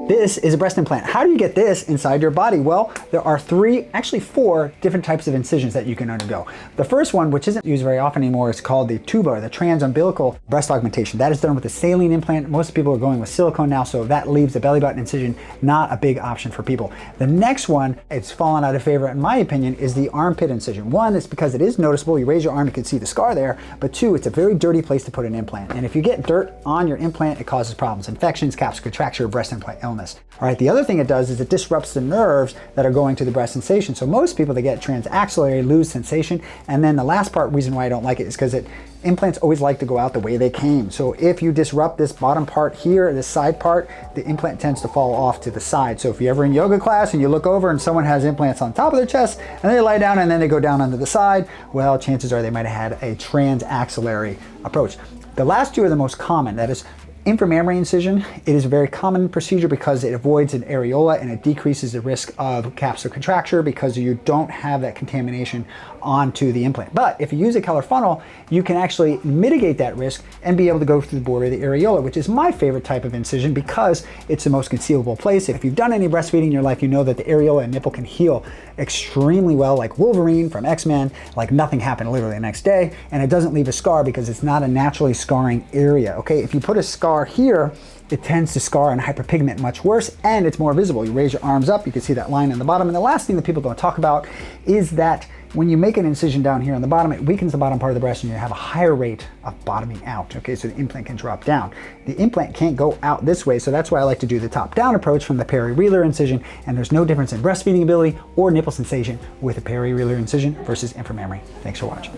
This is a breast implant. How do you get this inside your body? Well, there are actually four different types of incisions that you can undergo. The first one, which isn't used very often anymore, is called the tuba, or the transumbilical breast augmentation. That is done with a saline implant. Most people are going with silicone now, so that leaves the belly button incision not a big option for people. The next one, it's fallen out of favor in my opinion, is the armpit incision. One, it's because it is noticeable. You raise your arm, you can see the scar there. But two, it's a very dirty place to put an implant. And if you get dirt on your implant, it causes problems. Infections, capsular contracture, breast implant illness. All right, the other thing it does is it disrupts the nerves that are going to the breast sensation. So most people that get transaxillary lose sensation. And then the last reason why I don't like it is because implants always like to go out the way they came. So if you disrupt this bottom part here, this side part, the implant tends to fall off to the side. So if you're ever in yoga class and you look over and someone has implants on top of their chest and they lie down and then they go down onto the side, well, chances are they might have had a transaxillary approach. The last two are the most common. That is inframammary incision. It is a very common procedure because it avoids an areola and it decreases the risk of capsular contracture because you don't have that contamination onto the implant. But if you use a Keller funnel, you can actually mitigate that risk and be able to go through the border of the areola, which is my favorite type of incision because it's the most concealable place. If you've done any breastfeeding in your life, you know that the areola and nipple can heal extremely well, like Wolverine from X-Men, like nothing happened literally the next day, and it doesn't leave a scar because it's not a naturally scarring area, okay? If you put a scar here, it tends to scar and hyperpigment much worse, and it's more visible. You raise your arms up, you can see that line in the bottom. And the last thing that people don't talk about is that when you make an incision down here on the bottom, it weakens the bottom part of the breast and you have a higher rate of bottoming out, okay? So the implant can drop down. The implant can't go out this way, so that's why I like to do the top-down approach from the perirelar incision, and there's no difference in breastfeeding ability or nipple sensation with a perirelar incision versus inframammary. Thanks for watching.